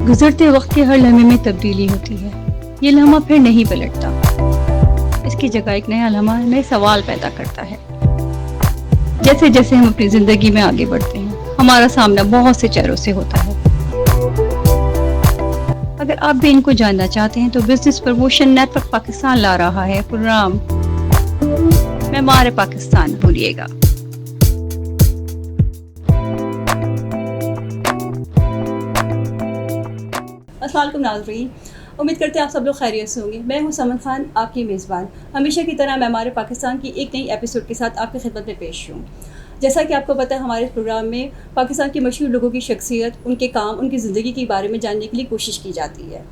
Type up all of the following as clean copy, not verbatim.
گزرتے وقت کے ہر لمحے میں تبدیلی ہوتی ہے، یہ لمحہ پھر نہیں پلٹتا، اس کی جگہ ایک نیا لمحہ نئے سوال پیدا کرتا ہے۔ جیسے جیسے ہم اپنی زندگی میں آگے بڑھتے ہیں، ہمارا سامنا بہت سے چہروں سے ہوتا ہے۔ اگر آپ بھی ان کو جاننا چاہتے ہیں تو business promotion network Pakistan لا رہا ہے پروگرام معمار پاکستان، بھولیے گا۔ السلام علیکم ناظرین، امید کرتے ہیں آپ سب لوگ خیریت سے ہوں گے۔ میں ہوں سمن خان، آپ کی میزبان، ہمیشہ کی طرح معمار پاکستان کی ایک نئی ایپیسوڈ کے ساتھ آپ کی خدمت میں پیش ہوں۔ جیسا کہ آپ کو پتہ ہے، ہمارے اس پروگرام میں پاکستان کے مشہور لوگوں کی شخصیت، ان کے کام، ان کی زندگی کے بارے میں جاننے کے لیے کوشش کی جاتی ہے۔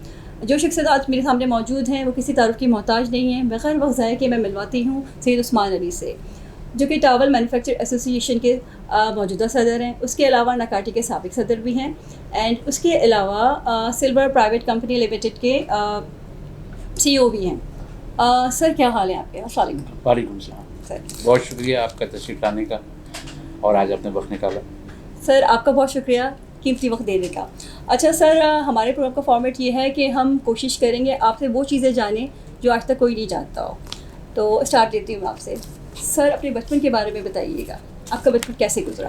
جو شخصیت آج میرے سامنے موجود ہیں وہ کسی تعارف کی محتاج نہیں ہیں۔ بغیر وقت ضائع کے میں ملواتی ہوں سید عثمان علی سے، جو کہ ٹاول مینوفیکچر ایسوسی ایشن کے موجودہ صدر ہیں۔ اس کے علاوہ نکاٹی کے سابق صدر بھی ہیں، اینڈ اس کے علاوہ سلور پرائیویٹ کمپنی لمیٹڈ کے سی او بھی ہیں۔ سر کیا حال ہے آپ کے؟ السلام علیکم۔ وعلیکم السلام سر، بہت شکریہ آپ کا تشریف لانے کا اور آج آپ نے وقت نکالا۔ سر آپ کا بہت شکریہ قیمتی وقت دینے کا۔ اچھا سر، ہمارے پروگرام کا فارمیٹ یہ ہے کہ ہم کوشش کریں گے آپ سے وہ چیزیں جانیں جو آج تک کوئی نہیں جانتا ہو۔ تو اسٹارٹ دیتی ہوں آپ سے۔ سر اپنے بچپن کے بارے میں بتائیے گا، آپ کا بچپن کیسے گزرا؟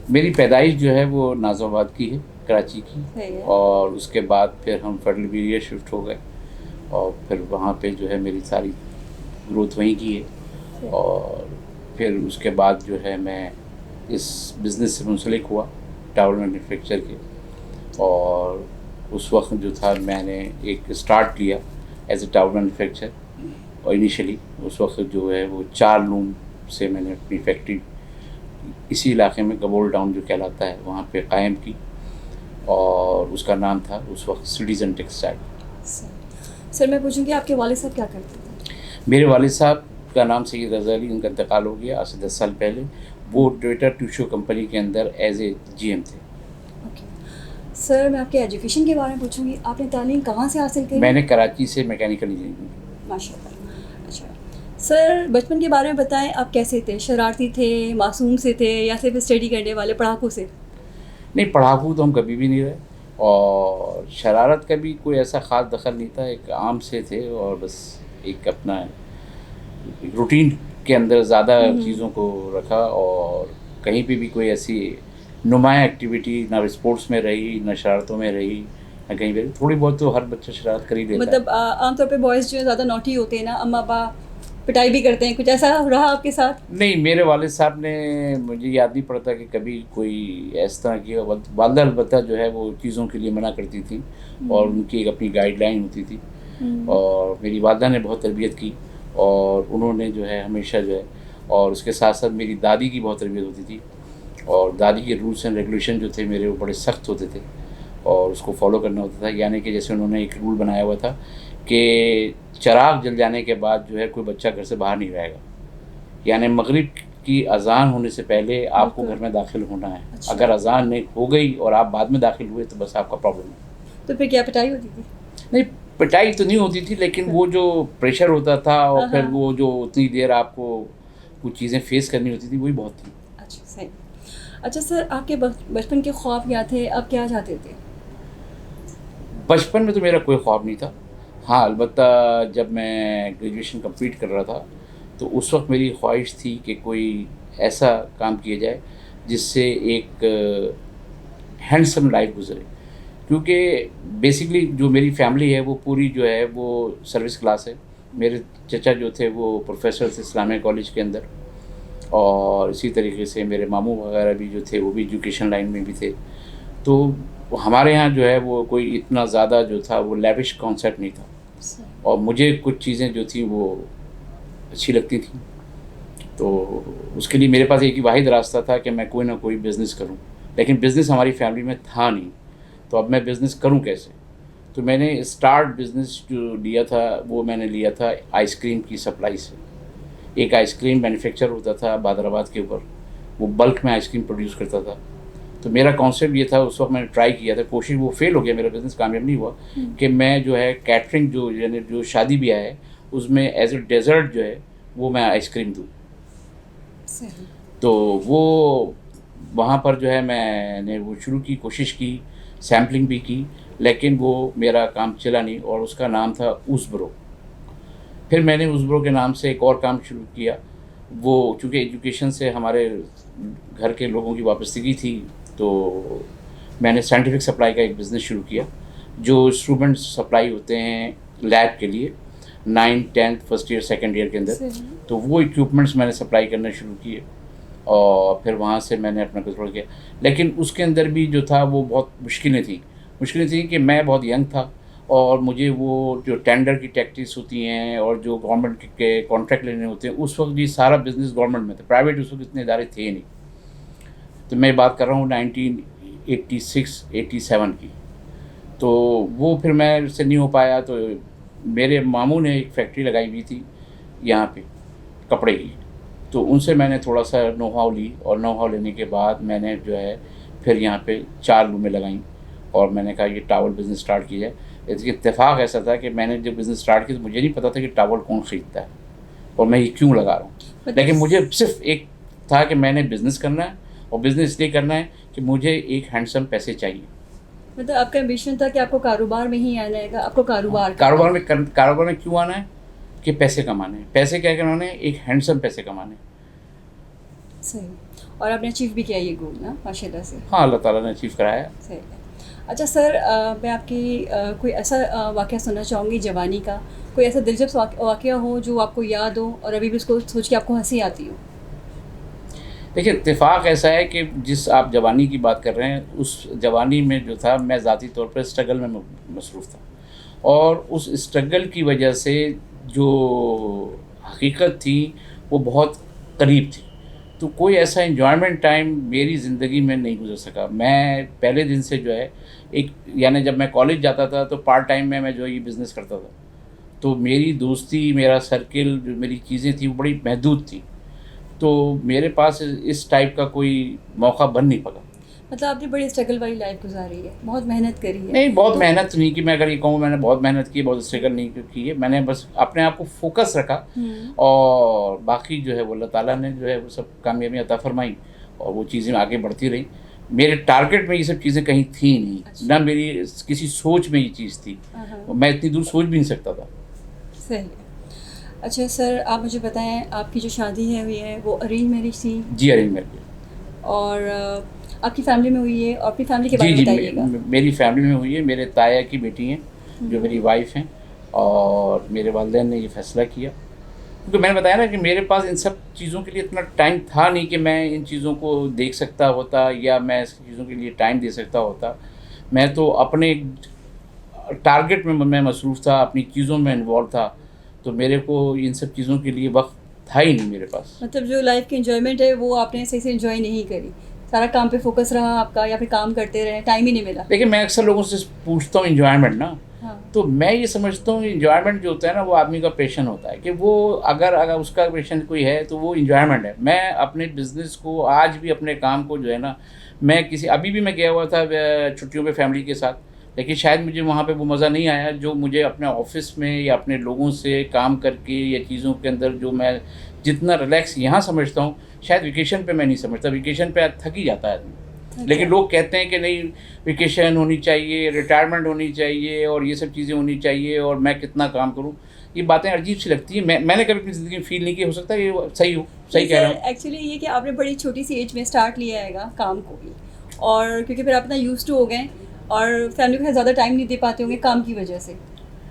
میری پیدائش جو ہے وہ نازم آباد کی ہے، کراچی کی، اور اس کے بعد پھر ہم فیڈرل بیریا شفٹ ہو گئے اور پھر وہاں پہ جو ہے میری ساری گروتھ وہیں کی ہے، اور پھر اس کے بعد جو ہے میں اس بزنس سے منسلک ہوا ٹاول مینوفیکچر کے، اور اس وقت جو تھا میں نے ایک اسٹارٹ لیا ایز اے ٹاول مینوفیکچر، اور انیشلی اس وقت جو ہے وہ 4 لوم سے میں نے اپنی فیکٹری اسی علاقے میں گبول ٹاؤن جو کہلاتا ہے وہاں پہ قائم کی، اور اس کا نام تھا اس وقت سٹیزن ٹیکسٹائل۔ سر میں پوچھوں گی آپ کے والد صاحب کیا کرتے تھے؟ میرے والد صاحب کا نام سید رضا علی، ان کا انتقال ہو گیا آج سے 10 سال پہلے۔ وہ ٹویٹا ٹیوشو کمپنی کے اندر ایز اے جی ایم تھے۔ اوکے سر، میں آپ کے ایجوکیشن کے بارے میں پوچھوں گی، آپ نے تعلیم کہاں سے حاصل کی؟ میں نے کراچی سے میکینیکل انجینئرنگ۔ ماشاء اللہ۔ اچھا سر، بچپن کے بارے میں بتائیں، آپ کیسے تھے؟ شرارتی تھے، معصوم سے تھے، یا صرف اسٹڈی کرنے والے پڑھاکو سے؟ نہیں، پڑھاکو تو ہم کبھی بھی نہیں رہے، اور شرارت کا بھی کوئی ایسا خاص دخل نہیں تھا، ایک عام سے تھے، اور بس ایک اپنا روٹین کے اندر زیادہ چیزوں کو رکھا، اور کہیں پہ بھی کوئی ایسی نمایاں ایکٹیویٹی نہ اسپورٹس میں رہی، نہ شرارتوں میں رہی، نہ کہیں پہ۔ تھوڑی بہت تو ہر بچہ شرارت کر ہی لیتا ہے۔ مطلب عام طور پہ بوائز جو ہے زیادہ نوٹی ہوتے ہیں نا، اما ابا پٹائی بھی کرتے ہیں، کچھ ایسا رہا آپ کے ساتھ؟ نہیں، میرے والد صاحب نے، مجھے یاد نہیں پڑتا کہ کبھی کوئی اس طرح کی، والدہ البتہ جو ہے وہ چیزوں کے لیے منع کرتی تھیں، اور ان کی ایک اپنی گائیڈ لائن ہوتی تھی، اور میری والدہ نے بہت تربیت کی، اور انہوں نے جو ہے ہمیشہ جو ہے، اور اس کے ساتھ ساتھ میری دادی کی بہت تربیت ہوتی تھی، اور دادی کے رولس اینڈ ریگولیشن جو تھے میرے وہ بڑے سخت ہوتے تھے، اور اس کو فالو کرنا ہوتا تھا۔ یعنی کہ جیسے انہوں نے ایک رول بنایا ہوا تھا کہ چراغ جل جانے کے بعد جو ہے کوئی بچہ گھر سے باہر نہیں رہے گا، یعنی مغرب کی اذان ہونے سے پہلے آپ کو گھر میں داخل ہونا ہے۔ اگر اذان نہیں ہو گئی اور آپ بعد میں داخل ہوئے تو بس آپ کا پرابلم ہے۔ تو پھر کیا پٹائی ہوتی تھی؟ نہیں، پٹائی تو نہیں ہوتی تھی، لیکن وہ جو پریشر ہوتا تھا، اور پھر وہ جو اتنی دیر آپ کو کچھ چیزیں فیس کرنی ہوتی تھی، وہی بہت تھی۔ اچھا صحیح۔ اچھا سر، آپ کے بچپن کے خواب کیا تھے؟ آپ کیا چاہتے تھے؟ بچپن میں تو میرا کوئی خواب نہیں تھا، ہاں البتہ جب میں گریجویشن کمپلیٹ کر رہا تھا تو اس وقت میری خواہش تھی کہ کوئی ایسا کام کیا جائے جس سے ایک ہینڈسم لائف گزرے، کیونکہ بیسکلی جو میری فیملی ہے وہ پوری جو ہے وہ سروس کلاس ہے۔ میرے چچا جو تھے وہ پروفیسر تھے اسلامیہ کالج کے اندر، اور اسی طریقے سے میرے ماموں وغیرہ بھی جو تھے وہ بھی ایجوکیشن لائن میں بھی تھے۔ تو ہمارے ہاں جو ہے وہ کوئی اتنا زیادہ جو تھا وہ لیوش کانسیپٹ نہیں تھا، اور مجھے کچھ چیزیں جو تھیں وہ اچھی لگتی تھیں، تو اس کے لیے میرے پاس ایک ہی واحد راستہ تھا کہ میں کوئی نہ کوئی بزنس کروں، لیکن بزنس ہماری فیملی میں تھا نہیں، تو اب میں بزنس کروں کیسے؟ تو میں نے اسٹارٹ بزنس جو لیا تھا وہ میں نے لیا تھا آئس کریم کی سپلائی سے۔ ایک آئس کریم مینوفیکچر ہوتا تھا بہادر آباد کے اوپر، وہ بلک میں آئس کریم پروڈیوس کرتا تھا۔ تو میرا کانسیپٹ یہ تھا، اس وقت میں نے ٹرائی کیا تھا، کوشش وہ فیل ہو گیا، میرا بزنس کامیاب نہیں ہوا، کہ میں جو ہے کیٹرنگ جو یعنی جو شادی بیاہ ہے اس میں ایز اے ڈیزرٹ جو ہے وہ میں آئس کریم دوں۔ تو وہ وہاں پر جو ہے میں نے وہ شروع کی، کوشش کی، سیمپلنگ بھی کی، لیکن وہ میرا کام چلا نہیں، اور اس کا نام تھا اوزبرو۔ پھر میں نے اوزبرو کے نام سے ایک اور کام شروع کیا۔ وہ چونکہ ایجوکیشن سے ہمارے گھر کے لوگوں کی وابستگی تھی، تو میں نے سائنٹیفک سپلائی کا ایک بزنس شروع کیا، جو انسٹرومنٹس سپلائی ہوتے ہیں لیب کے لیے 9th 10th first year second year کے اندر، تو وہ ایکوپمنٹس میں نے سپلائی کرنا شروع کیے، اور پھر وہاں سے میں نے اپنا کنٹرول کیا۔ لیکن اس کے اندر بھی جو تھا وہ بہت مشکلیں تھیں کہ میں بہت ینگ تھا، اور مجھے وہ جو ٹینڈر کی ٹیکٹکس ہوتی ہیں اور جو گورنمنٹ کے کانٹریکٹ لینے ہوتے ہیں، اس وقت بھی سارا بزنس گورنمنٹ میں تھا، پرائیویٹ اس وقت اتنے ادارے تھے نہیں۔ تو میں بات کر رہا ہوں 1986-87 کی۔ تو وہ پھر میں سے نہیں ہو پایا، تو میرے ماموں نے ایک فیکٹری لگائی ہوئی تھی یہاں پہ کپڑے کی، تو ان سے میں نے تھوڑا سا نو ہاؤ لی، اور نو ہاؤ لینے کے بعد میں نے جو ہے پھر یہاں پہ 4 رومیں لگائیں، اور میں نے کہا یہ ٹاول بزنس سٹارٹ کیا جائے۔ اس کے اتفاق ایسا تھا کہ میں نے جب بزنس سٹارٹ کیا تو مجھے نہیں پتا تھا کہ ٹاول کون خریدتا ہے اور میں یہ کیوں لگا رہا ہوں، لیکن مجھے صرف ایک تھا کہ میں نے بزنس کرنا ہے، اور بزنس اس لیے کرنا ہے کہ مجھے ایک ہینڈسم پیسے چاہیے۔ مطلب آپ کا ایمبیشن تھا کہ آپ کو کاروبار میں ہی آنا ہے، آپ کو کاروبار میں کیوں آنا ہے کہ پیسے کمانے ہیں۔ پیسے کیا کمانے ہیں؟ ایک ہینڈسم پیسے کمانے ہیں۔ صحیح، اور آپ نے اچیو بھی کیا یہ گول نا ماشاء اللہ سے؟ ہاں، اللہ تعالیٰ نے اچیو کرایا۔ صحیح ہے۔ اچھا سر، میں آپ کی کوئی ایسا واقعہ سننا چاہوں گی جوانی کا، کوئی ایسا دلچسپ واقعہ ہو جو آپ کو یاد ہو اور ابھی بھی اس کو سوچ کے آپ کو ہنسی آتی ہو؟ دیکھیے، اتفاق ایسا ہے کہ جس آپ جوانی کی بات کر رہے ہیں، اس جوانی میں جو تھا میں ذاتی طور پر اسٹرگل میں مصروف تھا، اور اس اسٹرگل کی وجہ سے جو حقیقت تھی وہ بہت قریب تھی، تو کوئی ایسا انجوائمنٹ ٹائم میری زندگی میں نہیں گزر سکا۔ میں پہلے دن سے جو ہے یعنی جب میں کالج جاتا تھا تو پارٹ ٹائم میں جو یہ بزنس کرتا تھا، تو میری دوستی، میرا سرکل، جو میری چیزیں تھیں وہ بڑی محدود تھیں، تو میرے پاس اس ٹائپ کا کوئی موقع بن نہیں پڑا۔ مطلب آپ نے بڑی اسٹرگل والی لائف گزاری ہے، بہت محنت کری ہے؟ نہیں، بہت محنت نہیں کی، میں اگر یہ کہوں میں نے بہت محنت کی، بہت اسٹرگل نہیں کی ہے، میں نے بس اپنے آپ کو فوکس رکھا، اور باقی جو ہے وہ اللہ تعالیٰ نے جو ہے وہ سب کامیابی عطا فرمائی، اور وہ چیزیں آگے بڑھتی رہی۔ میرے ٹارگٹ میں یہ سب چیزیں کہیں تھیں نہیں، نہ میری کسی سوچ میں یہ چیز تھی، میں اتنی دور سوچ بھی نہیں سکتا تھا۔ صحیح ہے۔ اچھا سر، آپ مجھے بتائیں، آپ کی جو شادی ہوئی ہے وہ ارینج میرج تھی؟ جی، ارینج میرج۔ اور آپ کی فیملی میں ہوئی ہے؟ اور اپنی فیملی کے بارے میں بتائیے گا۔ میری فیملی میں ہوئی ہے، میرے تایا کی بیٹی ہیں جو میری وائف ہیں، اور میرے والدین نے یہ فیصلہ کیا، کیونکہ میں نے بتایا نا کہ میرے پاس ان سب چیزوں کے لیے اتنا ٹائم تھا نہیں کہ میں ان چیزوں کو دیکھ سکتا ہوتا یا میں اس چیزوں کے لیے ٹائم دے سکتا ہوتا۔ میں تو اپنے ٹارگٹ میں مصروف تھا، اپنی چیزوں میں انوالو تھا، تو میرے کو ان سب چیزوں کے لیے وقت تھا ہی نہیں میرے پاس۔ مطلب جو لائف کی انجوائمنٹ ہے وہ آپ نے صحیح سے انجوائے نہیں کری، سارا کام پہ فوکس رہا آپ کا، یا پھر کام کرتے رہے، ٹائم ہی نہیں ملا؟ لیکن میں اکثر لوگوں سے پوچھتا ہوں انجوائمنٹ نا، تو میں یہ سمجھتا ہوں انجوائمنٹ جو ہوتا ہے نا وہ آدمی کا پیشن ہوتا ہے، کہ وہ اگر اس کا پیشن کوئی ہے تو وہ انجوائمنٹ ہے۔ میں اپنے بزنس کو، آج بھی اپنے کام کو جو ہے نا، میں ابھی بھی میں گیا ہوا تھا چھٹیوں پہ فیملی کے ساتھ، لیکن شاید مجھے وہاں پہ وہ مزہ نہیں آیا جو مجھے اپنے آفس میں یا اپنے لوگوں سے کام کر کے یا چیزوں کے اندر جو میں جتنا ریلیکس یہاں سمجھتا ہوں، شاید ویکیشن پہ میں نہیں سمجھتا۔ ویکیشن پہ تھک ہی جاتا ہے آدمی، لیکن لوگ کہتے ہیں کہ نہیں، ویکیشن ہونی چاہیے، ریٹائرمنٹ ہونی چاہیے، اور یہ سب چیزیں ہونی چاہیے، اور میں کتنا کام کروں۔ یہ باتیں عجیب سی لگتی ہیں، میں نے کبھی اپنی زندگی میں فیل نہیں کی، ہو سکتا ہے یہ صحیح کہہ رہا ہوں۔ ایکچولی یہ کہ آپ نے بڑی چھوٹی سی ایج میں اسٹارٹ لیا ہے گا کام کو بھی، اور کیونکہ پھر آپ اتنا یوز ٹو ہو گئے اور فیملی کو زیادہ ٹائم نہیں دے پاتے ہوں گے کام کی وجہ سے،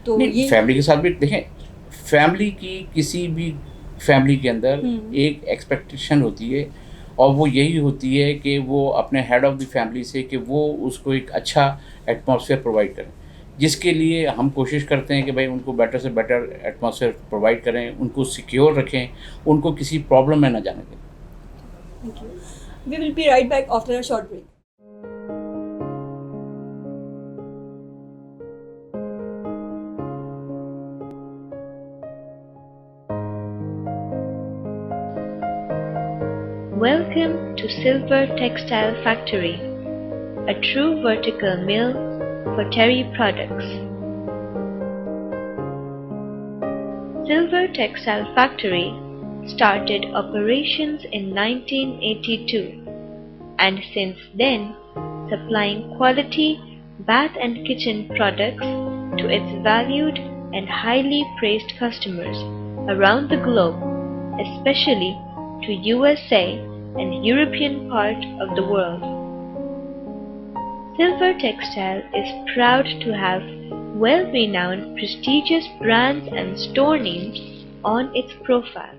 تو یہ فیملی کے ساتھ بھی دیکھیں، فیملی کی کسی بھی فیملی کے اندر ایک ایکسپیکٹیشن ہوتی ہے، اور وہ یہی ہوتی ہے کہ وہ اپنے ہیڈ آف دی فیملی سے کہ وہ اس کو ایک اچھا ایٹماسفیئر پرووائڈ کریں، جس کے لیے ہم کوشش کرتے ہیں کہ بھائی ان کو بیٹر سے بیٹر ایٹماسفیئر پرووائڈ کریں، ان کو سیکیور رکھیں، ان کو کسی پرابلم میں نہ جانے دیں۔ Thank you. We will be right back after a short break. Welcome to Silver Textile Factory, a true vertical mill for terry products. Silver Textile Factory started operations in 1982 and since then supplying quality bath and kitchen products to its valued and highly praised customers around the globe, especially to USA and European part of the world. Silver Textile is proud to have well-renowned prestigious brands and store names on its profile.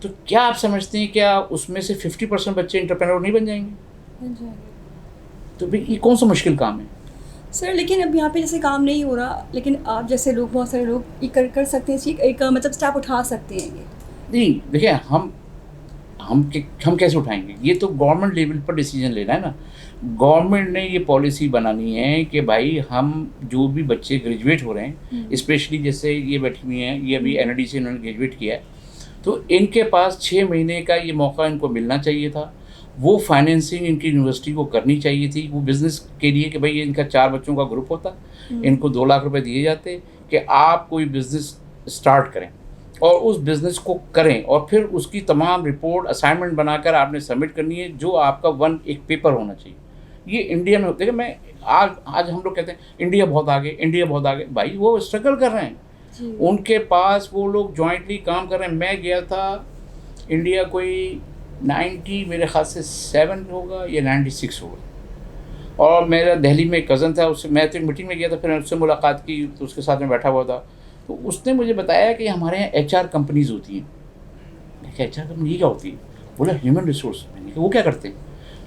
تو کیا آپ سمجھتے ہیں کیا اس میں سے 50% بچے entrepreneur نہیں بن جائیں گے؟ تو بھائی یہ کون سا مشکل کام ہے سر؟ لیکن اب یہاں پہ جیسے کام نہیں ہو رہا، لیکن آپ جیسے لوگ، بہت سارے لوگ یہ کر سکتے ہیں، ایک مطلب اسٹیپ اٹھا سکتے ہیں یہ. نہیں دیکھیں ہم کیسے اٹھائیں گے؟ یہ تو گورنمنٹ لیول پر ڈیسیجن لینا ہے نا. گورنمنٹ نے یہ پالیسی بنانی ہے کہ بھائی ہم جو بھی بچے گریجویٹ ہو رہے ہیں، اسپیشلی جیسے یہ بیٹھی ہوئی ہیں، یہ ابھی این ای ڈی سے انہوں نے گریجویٹ کیا ہے، تو ان کے پاس 6 مہینے کا یہ موقع ان کو ملنا چاہیے تھا. وہ فائنینسنگ ان کی یونیورسٹی کو کرنی چاہیے تھی، وہ بزنس کے لیے کہ بھائی ان کا 4 بچوں کا گروپ ہوتا، ان کو 2 لاکھ روپے دیے جاتے کہ آپ کوئی بزنس اسٹارٹ کریں اور اس بزنس کو کریں، اور پھر اس کی تمام رپورٹ اسائنمنٹ بنا کر آپ نے سبمٹ کرنی ہے، جو آپ کا ایک پیپر ہونا چاہیے. یہ انڈیا میں ہوتا ہے کہ میں آج ہم لوگ کہتے ہیں انڈیا بہت آگے، انڈیا بہت آگے. بھائی وہ اسٹرگل کر رہے ہیں، ان کے پاس وہ لوگ جوائنٹلی کام کر رہے ہیں. میں گیا تھا انڈیا کوئی 90 میرے خیال سے 7 ہوگا یا 96 ہوگا، اور میرا دہلی میں ایک کزن تھا، اس سے میں تو میٹنگ میں گیا تھا، پھر میں اس سے ملاقات کی تو اس کے ساتھ میں بیٹھا ہوا تھا، تو اس نے مجھے بتایا کہ ہمارے یہاں ایچ آر کمپنیز ہوتی ہیں. میں کہا ایچ آر کمپنی کیا ہوتی ہے؟ بولا ہیومن ریسورس. میں نے کہا وہ کیا کرتے ہیں؟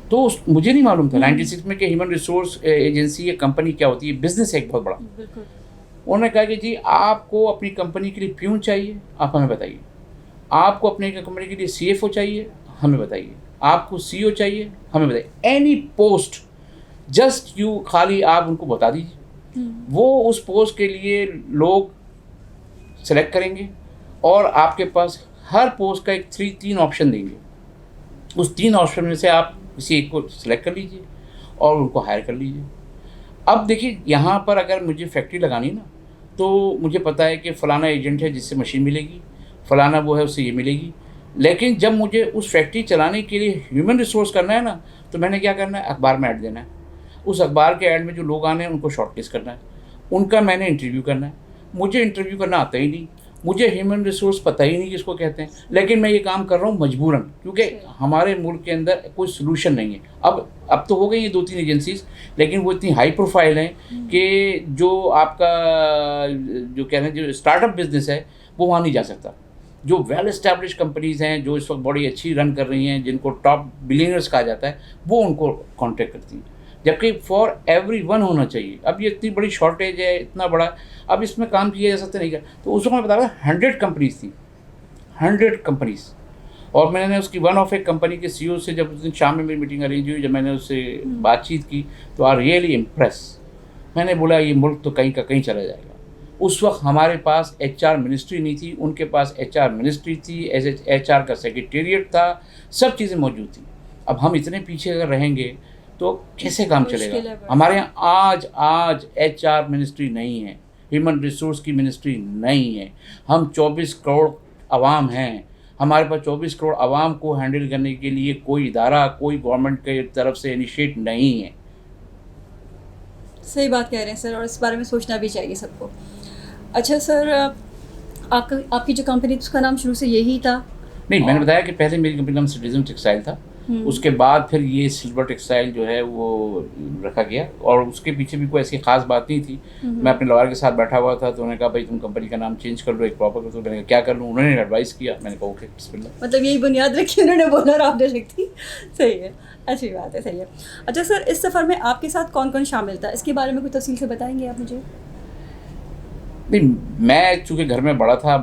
تو مجھے نہیں معلوم تھا 96 میں کہ ہیومن ریسورس ایجنسی یا کمپنی کیا ہوتی ہے. بزنس ہے ایک بہت بڑا. انہوں نے کہا کہ جی آپ کو اپنی کمپنی کے لیے پیون چاہیے، آپ ہمیں بتائیے. آپ کو اپنی کمپنی کے لیے سی ایف او چاہیے، ہمیں بتائیے. آپ کو سی او چاہیے، ہمیں بتائیے. اینی پوسٹ جسٹ یو، خالی آپ ان کو بتا دیجیے، وہ اس پوسٹ کے لیے لوگ سلیکٹ کریں گے، اور آپ کے پاس ہر پوسٹ کا ایک 3 آپشن دیں گے. اس 3 آپشن میں سے آپ کسی ایک کو سلیکٹ کر لیجیے اور ان کو ہائر کر لیجیے. اب دیکھیے یہاں پر اگر مجھے فیکٹری لگانی نا، تو مجھے پتہ ہے کہ فلانا ایجنٹ ہے جس سے مشین ملے گی، فلانا وہ ہے اس سے یہ ملے گی. لیکن جب مجھے اس فیکٹری چلانے کے لیے ہیومن ریسورس کرنا ہے نا، تو میں نے کیا کرنا ہے؟ اخبار میں ایڈ دینا ہے. اس اخبار کے ایڈ میں جو لوگ آنے ہیں ان کو شارٹ لسٹ کرنا ہے، ان کا میں نے انٹرویو کرنا ہے. مجھے انٹرویو کرنا آتا ہی نہیں، مجھے ہیومن ریسورس پتہ ہی نہیں کس کو کہتے ہیں، لیکن میں یہ کام کر رہا ہوں مجبوراً، کیونکہ ہمارے ملک کے اندر کوئی سلوشن نہیں ہے. اب تو ہو گئی یہ 2-3 ایجنسیز، لیکن وہ اتنی ہائی پروفائل ہیں کہ جو آپ کا جو کہہ رہے ہیں جو اسٹارٹ اپ بزنس ہے وہ وہاں نہیں جا سکتا. جو ویل اسٹیبلش کمپنیز ہیں جو اس وقت بڑی اچھی رن کر رہی ہیں، جن کو ٹاپ بلینئرس کہا جاتا ہے، وہ ان کو کانٹیکٹ کرتی ہیں. جبکہ فار ایوری ون ہونا چاہیے. اب یہ اتنی بڑی شارٹیج ہے، اتنا بڑا، اب اس میں کام کیا جا سکتا نہیں کیا. تو اس وقت میں بتا رہا 100 کمپنیز تھیں، 100 کمپنیز. اور میں نے اس کی ون آف ایک کمپنی کے سی او سے جب اس دن شام میں میری میٹنگ ارینج ہوئی، جب میں نے اس سے بات چیت کی تو آر ریئلی امپریس. میں نے بولا یہ ملک تو کہیں کا کہیں چلا جائے گا. اس وقت ہمارے پاس ایچ آر منسٹری نہیں تھی، ان کے پاس ایچ آر منسٹری تھی، ایچ آر کا سیکریٹریٹ تھا، سب چیزیں موجود تھیں. اب ہم اتنے پیچھے اگر رہیں گے تو کیسے کام چلے گا؟ ہمارے یہاں آج ایچ آر منسٹری نہیں ہے، ہیومن ریسورس کی منسٹری نہیں ہے. ہم 24 کروڑ عوام ہیں، ہمارے پاس 24 کروڑ عوام کو ہینڈل کرنے کے لیے کوئی ادارہ، کوئی گورنمنٹ کی طرف سے انیشیٹ نہیں ہے. صحیح بات کہہ رہے ہیں سر، اور اس بارے میں سوچنا بھی چاہیے سب کو. اچھا سر، آپ کی جو کمپنی اس کا نام شروع سے یہی تھا؟ نہیں، میں نے بتایا کہ پہلے میری کمپنی کا نام سٹیزن ٹیکسٹائل تھا، اس کے بعد پھر یہ سلور ٹیکسٹائل جو ہے وہ رکھا گیا، اور اس کے پیچھے بھی کوئی ایسی خاص بات نہیں تھی. میں اپنے لوائر کے ساتھ بیٹھا ہوا تھا تو انہوں نے کہا بھائی تم کمپنی کا نام چینج کر لو ایک پراپر. تو میں نے کہا کیا کر لوں؟ انہوں نے ایڈوائز کیا، میں نے کہا اوکے بسم اللہ. مطلب یہی بنیاد رکھی انہوں نے، بولا اور آپ نے رکھی. صحیح ہے، اچھی بات ہے، صحیح ہے. اچھا سر، اس سفر میں آپ کے ساتھ کون کون شامل تھا؟ اس کے بارے میں کچھ تفصیل سے بتائیں گے آپ مجھے؟ نہیں، میں چونکہ گھر میں بڑا تھا،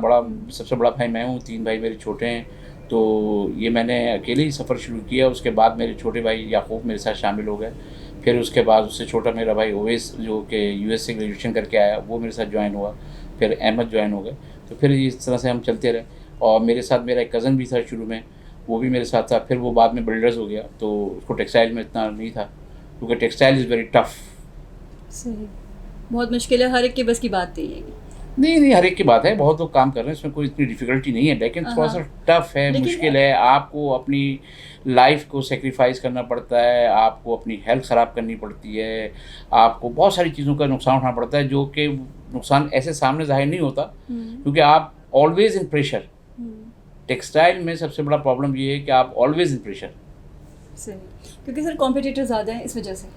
سب سے بڑا بھائی میں ہوں، 3 بھائی میرے چھوٹے ہیں، تو یہ میں نے اکیلے ہی سفر شروع کیا. اس کے بعد میرے چھوٹے بھائی یعقوب میرے ساتھ شامل ہو گئے. پھر اس کے بعد اس سے چھوٹا میرا بھائی اویس جو کہ یو ایس سے گریجویشن کر کے آیا، وہ میرے ساتھ جوائن ہوا. پھر احمد جوائن ہو گئے. تو پھر اس طرح سے ہم چلتے رہے. اور میرے ساتھ میرا ایک کزن بھی تھا شروع میں، وہ بھی میرے ساتھ تھا. پھر وہ بعد میں بلڈرز ہو گیا، تو اس کو ٹیکسٹائل میں اتنا نہیں تھا، کیونکہ ٹیکسٹائل از ویری ٹف. صحیح، بہت مشکل ہے، ہر ایک کے بس کی بات نہیں ہے. نہیں، ہر ایک کی بات ہے، بہت لوگ کام کر رہے ہیں، اس میں کوئی اتنی ڈیفیکلٹی نہیں ہے، لیکن تھوڑا سا ٹف ہے، مشکل ہے. آپ کو اپنی لائف کو سیکریفائز کرنا پڑتا ہے، آپ کو اپنی ہیلتھ خراب کرنی پڑتی ہے، آپ کو بہت ساری چیزوں کا نقصان اٹھانا پڑتا ہے، جو کہ نقصان ایسے سامنے ظاہر نہیں ہوتا، کیونکہ آپ آلویز ان پریشر. ٹیکسٹائل میں سب سے بڑا پرابلم یہ ہے کہ آپ آلویز ان پریشر. صحیح، کیونکہ سر کمپٹیٹر زیادہ ہیں اس وجہ سے.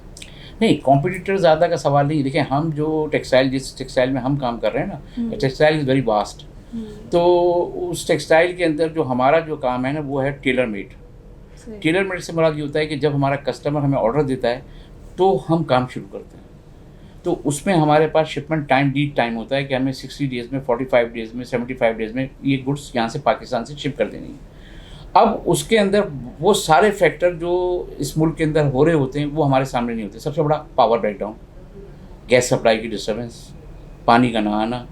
نہیں، کمپٹیٹر زیادہ کا سوال نہیں. دیکھیں ہم جو جس ٹیکسٹائل میں ہم کام کر رہے ہیں نا، ٹیکسٹائل از ویری واسٹ. تو اس ٹیکسٹائل کے اندر جو ہمارا جو کام ہے نا وہ ہے ٹیلر میڈ. ٹیلر میڈ سے مراد یہ ہوتا ہے کہ جب ہمارا کسٹمر ہمیں آرڈر دیتا ہے تو ہم کام شروع کرتے ہیں. تو اس میں ہمارے پاس شپمنٹ ٹائم لیڈ ٹائم ہوتا ہے کہ ہمیں 60 ڈیز میں 45 ڈیز میں 75 ڈیز میں یہ گڈس یہاں سے پاکستان سے شپ کر دینی ہے. اب اس کے اندر وہ سارے فیکٹر جو اس ملک کے اندر ہو رہے ہوتے ہیں وہ ہمارے سامنے نہیں ہوتے. سب سے بڑا power break down, gas supply کی ڈسٹربنس, پانی کا نہ آنا,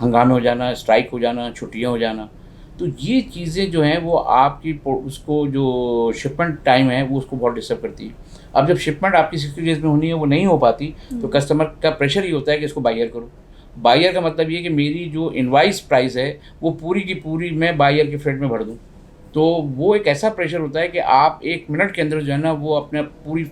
ہنگامے ہو جانا, اسٹرائک ہو جانا, چھٹیاں ہو جانا. تو یہ چیزیں جو ہیں وہ آپ کی اس کو جو شپمنٹ ٹائم ہے وہ اس کو بہت ڈسٹرب کرتی ہے. اب جب شپمنٹ آپ کی 60 ڈیز میں ہونی ہے وہ نہیں ہو پاتی تو کسٹمر کا پریشر یہ ہوتا ہے کہ اس کو بائر کرو. بائر کا مطلب یہ کہ میری جو انوائس پرائز ہے وہ پوری کی پوری میں بائر کے فریٹ میں بھر دوں. تو وہ ایک ایسا پریشر ہوتا ہے کہ آپ 1 منٹ کے اندر جو ہے نا وہ اپنے پوری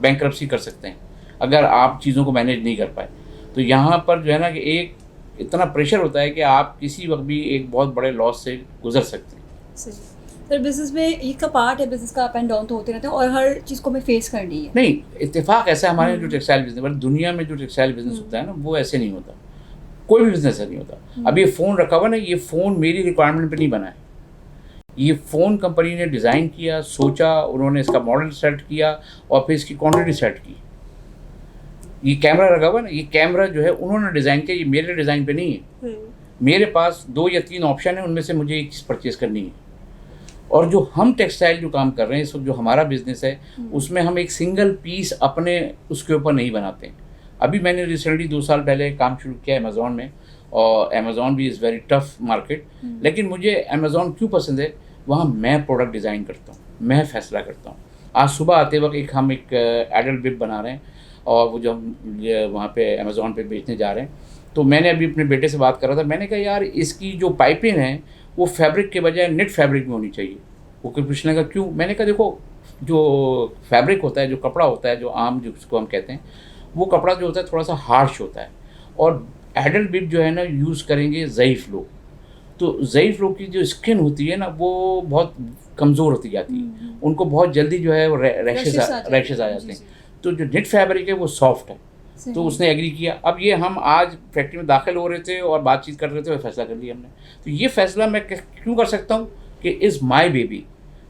بینکرپسی کر سکتے ہیں اگر آپ چیزوں کو مینیج نہیں کر پائے. تو یہاں پر جو ہے نا کہ ایک اتنا پریشر ہوتا ہے کہ آپ کسی وقت بھی ایک بہت بڑے لاس سے گزر سکتے ہیں. سر بزنس میں یہ کا پارٹ ہے, بزنس کا اپ اینڈ ڈاؤن تو ہوتے رہتے ہیں اور ہر چیز کو ہمیں فیس کرنی ہے. نہیں, اتفاق ایسا ہے ہمارے جو ٹیکسٹائل بزنس دنیا میں جو ٹیکسٹائل بزنس ہوتا ہے نا وہ ایسے نہیں ہوتا. کوئی بھی بزنس ایسا نہیں ہوتا. اب یہ فون رکھا ہوا نا, یہ فون میری ریکوائرمنٹ پہ نہیں بنا ہے. یہ فون کمپنی نے ڈیزائن کیا, سوچا, انہوں نے اس کا ماڈل سیٹ کیا اور پھر اس کی کوانٹٹی سیٹ کی. یہ کیمرہ رکھا ہوا نا, یہ کیمرہ جو ہے انہوں نے ڈیزائن کیا, یہ میرے ڈیزائن پہ نہیں ہے. میرے پاس 2 یا 3 آپشن ہیں, ان میں سے مجھے ایک چیز پرچیز کرنی ہے. اور جو ہم ٹیکسٹائل جو کام کر رہے ہیں اس وقت جو ہمارا بزنس ہے اس میں ہم ایک سنگل پیس اپنے اس کے اوپر نہیں بناتے ہیں. ابھی میں نے ریسنٹلی 2 سال پہلے کام شروع کیا امیزون میں, اور امیزون بھی از ویری ٹف مارکیٹ. لیکن مجھے امیزون کیوں پسند ہے, وہاں میں پروڈکٹ ڈیزائن کرتا ہوں, میں فیصلہ کرتا ہوں. آج صبح آتے وقت ہم ایک ایڈلٹ ویب بنا رہے ہیں اور وہ جو ہم وہاں پہ امیزون پہ بیچنے جا رہے ہیں. تو میں نے ابھی اپنے بیٹے سے بات کر رہا تھا, میں نے کہا یار اس کی جو پائپنگ ہے وہ فیبرک کے بجائے نیٹ فیبرک میں ہونی چاہیے. وہ کوئی پوچھنے کا کیوں, میں نے کہا دیکھو جو فیبرک ہوتا ہے, جو کپڑا ہوتا ہے, جو عام جس کو ہم کہتے ہیں, وہ کپڑا جو ہوتا ہے تھوڑا سا ہارش ہوتا ہے. اور ایڈلٹ ویب جو ہے نا یوز کریں گے ضعیف لوگ, تو ضعیف لوگ کی جو اسکن ہوتی ہے نا وہ بہت کمزور ہوتی جاتی ہے, ان کو بہت جلدی جو ہے وہ ریشز آ جاتے ہیں. تو جو نیٹ فیبرک ہے وہ سافٹ ہے. تو اس نے ایگری کیا. اب یہ ہم آج فیکٹری میں داخل ہو رہے تھے اور بات چیت کر رہے تھے اور فیصلہ کر لیا ہم نے. تو یہ فیصلہ میں کیوں کر سکتا ہوں کہ از مائی بیبی,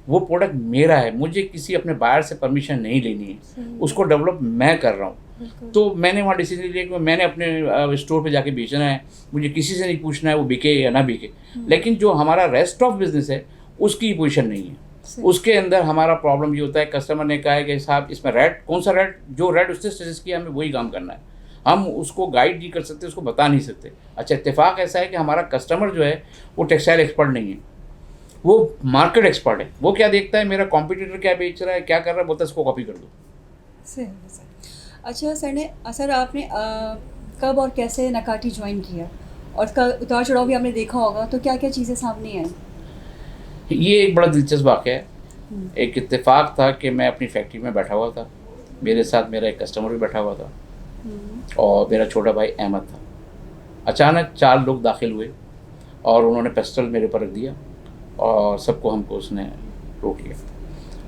وہ پروڈکٹ میرا ہے, مجھے کسی اپنے بائر سے پرمیشن نہیں لینی ہے, اس کو ڈیولپ میں کر رہا ہوں. تو میں نے وہاں ڈیسیجن لیا کہ میں نے اپنے اسٹور پہ جا کے بیچنا ہے, مجھے کسی سے نہیں پوچھنا ہے وہ بکے یا نہ بکے. لیکن جو ہمارا ریسٹ آف بزنس ہے اس کی پوزیشن نہیں ہے. اس کے اندر ہمارا پرابلم یہ ہوتا ہے, کسٹمر نے کہا ہے کہ صاحب اس میں ریٹ کون سا ریٹ, جو ریٹ اس نے سجیسٹ کیا ہمیں وہی کام کرنا ہے. ہم اس کو گائیڈ نہیں کر سکتے, اس کو بتا نہیں سکتے. اچھا اتفاق ایسا ہے کہ ہمارا کسٹمر جو ہے وہ ٹیکسٹائل ایکسپرٹ نہیں ہے, وہ مارکیٹ ایکسپرٹ ہے. وہ کیا دیکھتا ہے میرا کمپیٹیٹر کیا بیچ رہا ہے, کیا کر رہا ہے, بولتا ہے اس کو کاپی کر دو. سر اچھا سر آپ نے کب اور کیسے نکاٹی جوائن کیا, اور اس کا اتار چڑھاؤ بھی آپ نے دیکھا ہوگا, تو کیا کیا چیزیں سامنے آئیں؟ یہ ایک بڑا دلچسپ واقعہ ہے. ایک اتفاق تھا کہ میں اپنی فیکٹری میں بیٹھا ہوا تھا, میرے ساتھ میرا ایک کسٹمر بھی بیٹھا ہوا تھا اور میرا چھوٹا بھائی احمد تھا. اچانک 4 لوگ داخل ہوئے اور انہوں نے پسٹل میرے پر رکھ دیا اور سب کو ہم کو اس نے روک لیا.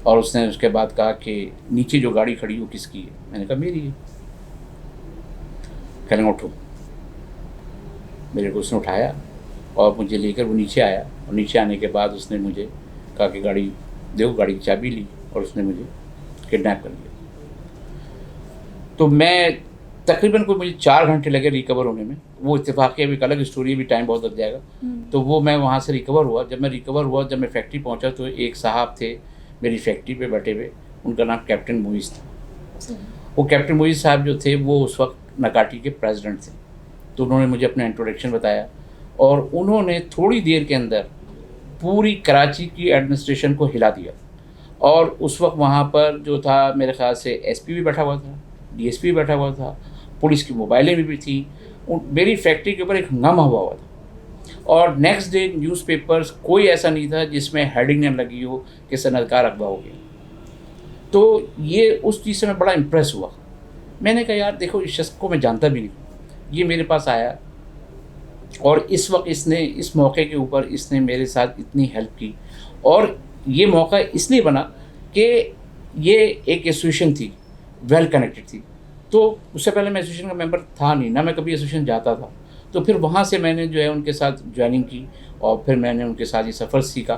اور اس نے اس کے بعد کہا کہ نیچے جو گاڑی کھڑی وہ کس کی ہے. میں نے کہا میری ہے. کہنے اٹھو. میرے کو اس نے اٹھایا اور مجھے لے کر وہ نیچے آیا, اور نیچے آنے کے بعد اس نے مجھے کہا کہ گاڑی دیو, گاڑی کی چابی لی اور اس نے مجھے کڈنیپ کر لیا. تو میں تقریباً کوئی مجھے 4 گھنٹے لگے ریکور ہونے میں. وہ اتفاقی ابھی ایک الگ اسٹوری, بھی ٹائم بہت لگ جائے گا. تو وہ میں وہاں سے ریکور ہوا. جب میں ریکور ہوا, جب میں فیکٹری پہنچا تو ایک صاحب تھے میری فیکٹری پہ بیٹھے ہوئے, ان کا نام کیپٹن موئز تھا. وہ کیپٹن موئز صاحب جو تھے وہ اس وقت نکاٹی کے پریزیڈنٹ تھے. تو انہوں نے مجھے اپنا انٹروڈکشن بتایا اور انہوں نے تھوڑی دیر کے اندر پوری کراچی کی ایڈمنسٹریشن کو ہلا دیا. اور اس وقت وہاں پر جو تھا میرے خیال سے ایس پی بھی بیٹھا ہوا تھا, ڈی ایس پی بھی بیٹھا ہوا تھا, پولیس کی موبائلیں بھی تھیں. میری فیکٹری کے اوپر ایک ہنگامہ ہوا تھا. اور نیکسٹ ڈے نیوز پیپرز کوئی ایسا نہیں تھا جس میں ہیڈنگ نہ لگی ہو کہ صنعت کار اغوا ہو گیا. تو یہ اس چیز سے میں بڑا امپریس ہوا. میں نے کہا یار دیکھو اس شخص کو میں جانتا بھی نہیں, یہ میرے پاس آیا اور اس وقت اس نے اس موقع کے اوپر اس نے میرے ساتھ اتنی ہیلپ کی. اور یہ موقع اس لیے بنا کہ یہ ایک ایسوسیشن تھی, ویل کنیکٹڈ تھی. تو اس سے پہلے میں ایسوسیشن کا ممبر تھا نہیں, نہ میں کبھی ایسوسیشن جاتا تھا. تو پھر وہاں سے میں نے جو ہے ان کے ساتھ جوائننگ کی اور پھر میں نے ان کے ساتھ یہ سفر سیکھا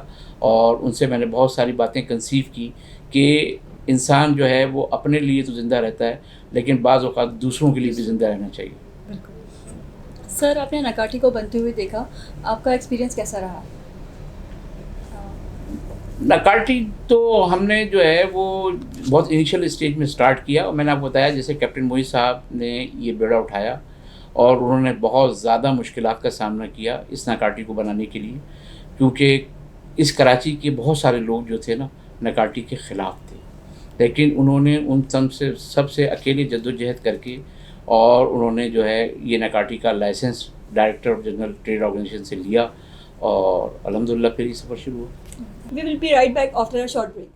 اور ان سے میں نے بہت ساری باتیں کنسیو کی کہ انسان جو ہے وہ اپنے لیے تو زندہ رہتا ہے لیکن بعض اوقات دوسروں کے لیے بھی زندہ رہنا چاہیے. بالکل. سر آپ نے نکاٹی کو بنتے ہوئے دیکھا, آپ کا ایکسپیرینس کیسا رہا؟ نکاٹی تو ہم نے جو ہے وہ بہت انیشیل اسٹیج میں سٹارٹ کیا اور میں نے آپ کو بتایا جیسے کیپٹن موئی صاحب نے یہ بیڑا اٹھایا اور انہوں نے بہت زیادہ مشکلات کا سامنا کیا اس نکاٹی کو بنانے کے لیے, کیونکہ اس کراچی کے بہت سارے لوگ جو تھے نا نکاٹی کے خلاف تھے, لیکن انہوں نے ان سب سے اکیلے جدوجہد کر کے اور انہوں نے جو ہے یہ نکاٹی کا licence director general trade organisation سے لیا اور الحمدللہ پھر یہ سفر شروع ہوا. We will be right back after a short break.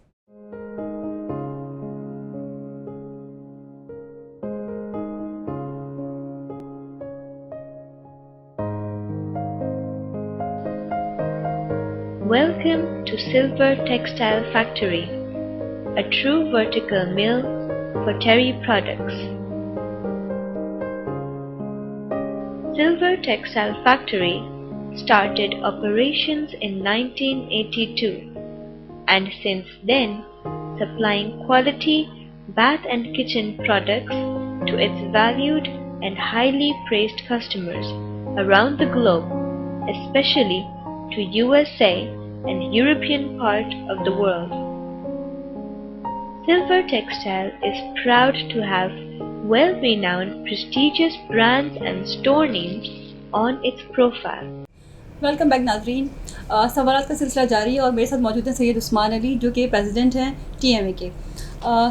Welcome to Silver Textile Factory, a true vertical mill for terry products. Silver Textile Factory started operations in 1982 and since then supplying quality bath and kitchen products to its valued and highly praised customers around the globe, especially to USA and European part of the world. Silver Textile is proud to have well-renowned prestigious brands and store names on its profile. Welcome back ناظرین. سوالات کا سلسلہ جاری ہے اور میرے ساتھ موجود ہیں سید عثمان علی جو کہ پریزیڈنٹ ہیں TMA کے.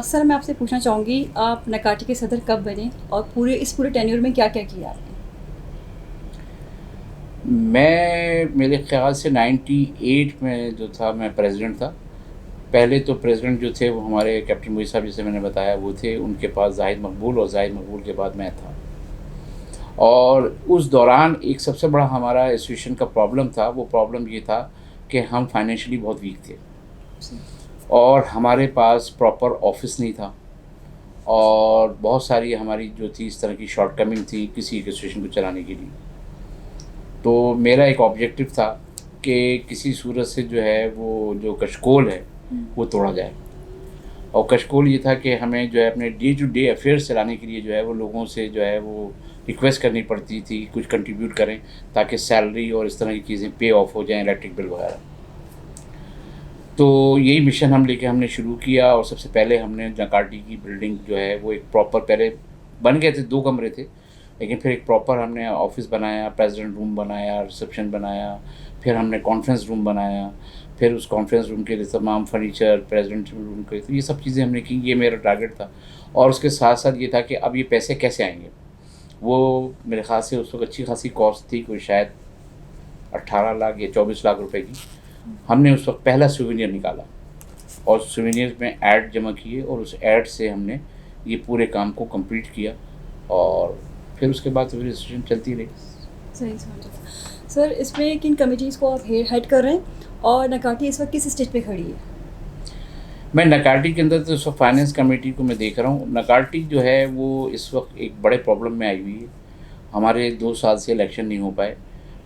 سر میں آپ سے پوچھنا چاہوں گی آپ نکاٹی کے صدر کب بنے اور اس پورے ٹینیور میں کیا کیا کیا آپ نے؟ میں میرے خیال سے 98 میں جو تھا میں پریزیڈنٹ تھا. پہلے تو پریزیڈنٹ جو تھے وہ ہمارے کیپٹن موئی صاحب جسے میں نے بتایا وہ تھے, ان کے پاس زاہد مقبول اور زاہد مقبول کے بعد میں تھا. اور اس دوران ایک سب سے بڑا ہمارا ایسوسیشن کا پرابلم تھا, وہ پرابلم یہ تھا کہ ہم فائنینشلی بہت ویک تھے اور ہمارے پاس پراپر آفس نہیں تھا اور بہت ساری ہماری جو تھی اس طرح کی شارٹ کمنگ تھی کسی ایسوسیشن کو چلانے کے لیے. تو میرا ایک آبجیکٹو تھا کہ کسی صورت سے جو ہے وہ جو کشکول ہے وہ توڑا جائے, اور کشکول یہ تھا کہ ہمیں جو ہے اپنے ڈے ٹو ڈے افیئرس چلانے کے لیے جو ہے وہ لوگوں سے جو ہے وہ ریکویسٹ کرنی پڑتی تھی کچھ کنٹریبیوٹ کریں تاکہ سیلری اور اس طرح کی چیزیں پے آف ہو جائیں, الیکٹرک بل وغیرہ. تو یہی مشن ہم لے کے ہم نے شروع کیا اور سب سے پہلے ہم نے نکاٹی کی بلڈنگ جو ہے وہ ایک پراپر, پہلے بن گئے تھے 2 کمرے تھے لیکن پھر ایک پراپر ہم نے آفس بنایا, پریزیڈنٹ روم بنایا, ریسیپشن بنایا, پھر ہم نے کانفرنس روم بنایا, پھر اس کانفرنس روم کے لیے تمام فرنیچر پریزیڈنٹ روم کے, تو یہ سب چیزیں ہم نے کی. یہ میرا ٹارگیٹ تھا اور اس کے ساتھ ساتھ یہ تھا کہ اب یہ پیسے کیسے آئیں گے. وہ میرے خیال سے اس وقت اچھی خاصی کاسٹ تھی, کوئی شاید 18 لاکھ یا 24 لاکھ روپے کی. ہم نے اس وقت پہلا سووینئر نکالا اور سووینئر میں ایڈ جمع کیے اور اس ایڈ سے ہم نے یہ پورے کام کو کمپلیٹ کیا اور پھر اس کے بعد پھر رجسٹریشن چلتی رہی. صحیح سر, اس میں کن کمیٹیز کو آپ ہیڈ کر رہے ہیں اور نکاٹی اس وقت کس اسٹیج پہ کھڑی ہے؟ میں نکاٹی کے اندر تو اس وقت فائنینس کمیٹی کو میں دیکھ رہا ہوں. نکاٹی جو ہے وہ اس وقت ایک بڑے پرابلم میں آئی ہوئی ہے. ہمارے 2 سال سے الیکشن نہیں ہو پائے.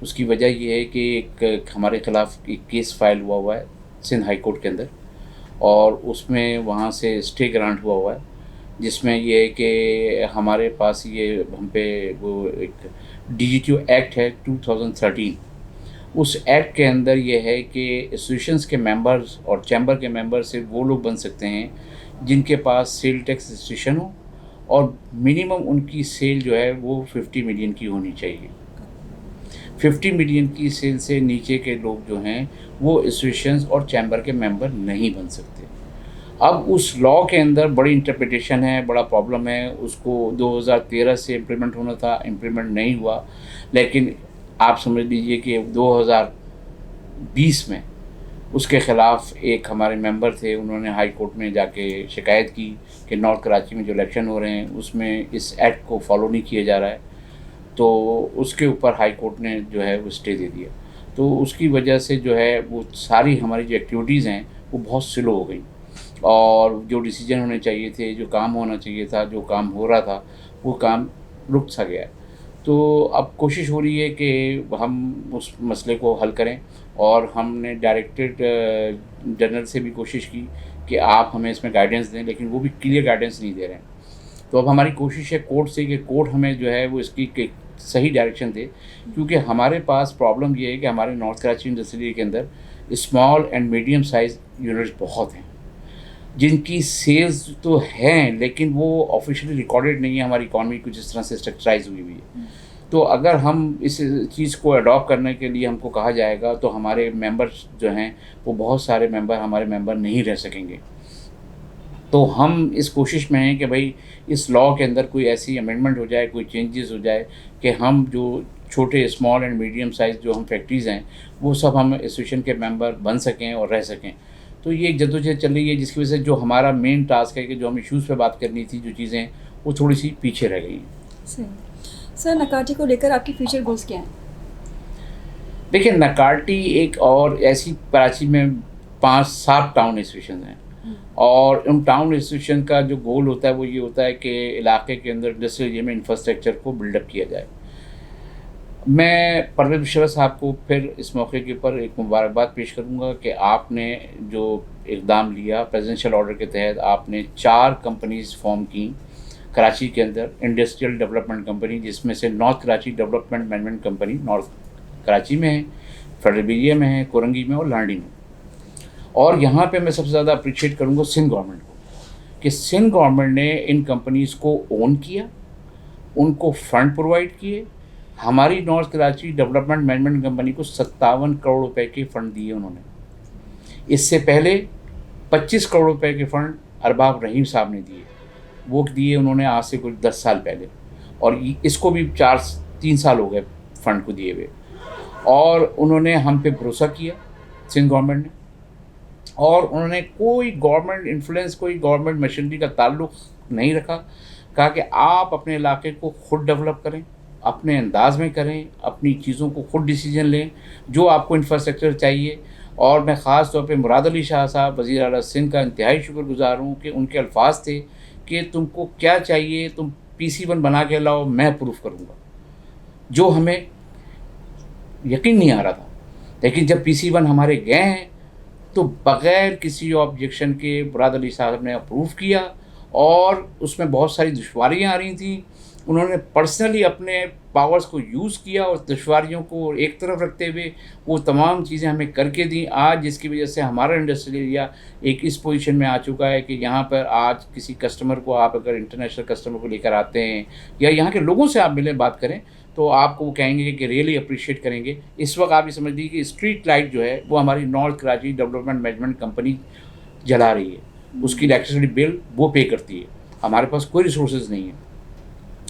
اس کی وجہ یہ ہے کہ ایک ہمارے خلاف ایک کیس فائل ہوا ہے سندھ ہائی کورٹ کے اندر اور اس میں وہاں سے اسٹے گرانٹ ہوا ہے جس میں یہ ہے کہ ہمارے پاس یہ ہم پہ وہ ایک DGTO ایکٹ ہے 2013. اس ایکٹ کے اندر یہ ہے کہ ایسوسیشنس کے ممبرز اور چیمبر کے ممبر سے وہ لوگ بن سکتے ہیں جن کے پاس سیل ٹیکس رجسٹریشن ہو اور منیمم ان کی سیل جو ہے وہ 50 ملین کی ہونی چاہیے. 50 ملین کی سیل سے نیچے کے لوگ جو ہیں وہ ایسوسیشنز اور چیمبر کے ممبر نہیں بن سکتے. اب اس لاء کے اندر بڑی انٹرپریٹیشن ہے, بڑا پرابلم ہے. اس کو 2013 سے امپلیمنٹ ہونا تھا, امپلیمنٹ نہیں ہوا, لیکن آپ سمجھ لیجئے کہ 2020 میں اس کے خلاف ایک ہمارے ممبر تھے, انہوں نے ہائی کورٹ میں جا کے شکایت کی کہ نارتھ کراچی میں جو الیکشن ہو رہے ہیں اس میں اس ایکٹ کو فالو نہیں کیا جا رہا ہے. تو اس کے اوپر ہائی کورٹ نے جو ہے وہ اسٹے دے دیا. تو اس کی وجہ سے جو ہے وہ ساری ہماری جو ایکٹیویٹیز ہیں وہ بہت سلو ہو گئی اور جو ڈیسیجن ہونے چاہیے تھے, جو کام ہونا چاہیے تھا, جو کام ہو رہا تھا وہ کام رک سا گیا. تو اب کوشش ہو رہی ہے کہ ہم اس مسئلے کو حل کریں، اور ہم نے ڈائریکٹریٹ جنرل سے بھی کوشش کی کہ آپ ہمیں اس میں گائیڈنس دیں، لیکن وہ بھی کلیئر گائیڈنس نہیں دے رہے ہیں۔ تو اب ہماری کوشش ہے کورٹ سے کہ کورٹ ہمیں جو ہے وہ اس کی صحیح ڈائریکشن دے، کیونکہ ہمارے پاس پرابلم یہ ہے کہ ہمارے نارتھ کراچی انڈسٹری ایریا کے اندر small and medium size units بہت ہیں، جن کی سیلز تو ہیں لیکن وہ آفیشلی ریکارڈڈ نہیں ہے ہماری اکانومی کو جس طرح سے اسٹرکچرائز ہوئی ہوئی ہے۔ تو اگر ہم اس چیز کو اڈاپٹ کرنے کے لیے ہم کو کہا جائے گا تو ہمارے ممبرس جو ہیں وہ بہت سارے ہمارے ممبر نہیں رہ سکیں گے۔ تو ہم اس کوشش میں ہیں کہ بھائی اس لاء کے اندر کوئی ایسی امینڈمنٹ ہو جائے، کوئی چینجز ہو جائے کہ ہم جو چھوٹے اسمال اینڈ میڈیم سائز جو ہم فیکٹریز ہیں وہ سب ہم ایسوسیشن کے ممبر بن سکیں اور رہ سکیں۔ تو یہ ایک جدوجہد چل رہی ہے، جس کی وجہ سے جو ہمارا مین ٹاسک ہے کہ جو ہم ایشوز پہ بات کرنی تھی، جو چیزیں وہ تھوڑی سی پیچھے رہ گئی ہیں۔ صحیح سر، نکاٹی کو لے کر آپ کی فیوچر گولز کیا ہیں؟ دیکھیں، نکاٹی ایک اور ایسی کراچی میں 5-7 ٹاؤن ایسوسیشن ہیں، اور ان ٹاؤن ایسوسیشن کا جو گول ہوتا ہے وہ یہ ہوتا ہے کہ علاقے کے اندر انڈسٹریل ایریا میں انفراسٹرکچر کو بلڈ اپ کیا جائے۔ میں پرویز مشرف صاحب کو پھر اس موقع کے اوپر ایک مبارکباد پیش کروں گا کہ آپ نے جو اقدام لیا پریزیڈنشیل آرڈر کے تحت، آپ نے 4 کمپنیز فارم کی کراچی کے اندر، انڈسٹریل ڈیولپمنٹ کمپنی، جس میں سے north Karachi development management company north Karachi میں ہے، فیڈرل ایریا میں ہے، کورنگی میں اور لانڈی میں۔ اور یہاں پہ میں سب سے زیادہ اپریشیٹ کروں گا سندھ گورنمنٹ کو کہ سندھ گورنمنٹ نے ان کمپنیز کو اون کیا، ان کو فنڈ پرووائڈ کیے۔ ہماری north Karachi development management company کو 57 کروڑ روپے کے فنڈ دیے انہوں نے۔ اس سے پہلے 25 کروڑ روپے کے فنڈ ارباب رحیم صاحب نے دیے، وہ دیے انہوں نے آج سے کچھ 10 سال پہلے، اور اس کو بھی 3 سال ہو گئے فنڈ کو دیے ہوئے۔ اور انہوں نے ہم پہ بھروسہ کیا سندھ گورنمنٹ نے، اور انہوں نے کوئی گورنمنٹ انفلوئنس، کوئی گورنمنٹ مشینری کا تعلق نہیں رکھا۔ کہا کہ آپ اپنے علاقے کو خود ڈیولپ کریں، اپنے انداز میں کریں، اپنی چیزوں کو خود ڈیسیجن لیں، جو آپ کو انفراسٹرکچر چاہیے۔ اور میں خاص طور پہ مراد علی شاہ صاحب وزیر اعلیٰ سندھ کا انتہائی شکر گزار ہوں کہ ان کے الفاظ تھے کہ تم کو کیا چاہیے، تم PC1 بنا کے لاؤ، میں اپروو کروں گا، جو ہمیں یقین نہیں آ رہا تھا۔ لیکن جب PC1 ہمارے گئے ہیں تو بغیر کسی آبجیکشن کے مراد علی صاحب نے اپروو کیا، اور اس میں بہت ساری دشواریاں آ رہی تھیں۔ انہوں نے پرسنلی اپنے پاورز کو یوز کیا اور دشواریوں کو ایک طرف رکھتے ہوئے وہ تمام چیزیں ہمیں کر کے دیں آج، جس کی وجہ سے ہمارا انڈسٹریل ایریا ایک اس پوزیشن میں آ چکا ہے کہ یہاں پر آج کسی کسٹمر کو، آپ اگر انٹرنیشنل کسٹمر کو لے کر آتے ہیں یا یہاں کے لوگوں سے آپ ملیں، بات کریں، تو آپ کو وہ کہیں گے کہ ریئلی اپریشیٹ کریں گے۔ اس وقت آپ یہ سمجھ لیجیے کہ اسٹریٹ لائٹ جو ہے وہ ہماری north Karachi development management company جلا رہی ہے، اس کی الیکٹریسٹی بل وہ پے کرتی ہے، ہمارے پاس کوئی ریسورسز نہیں ہیں۔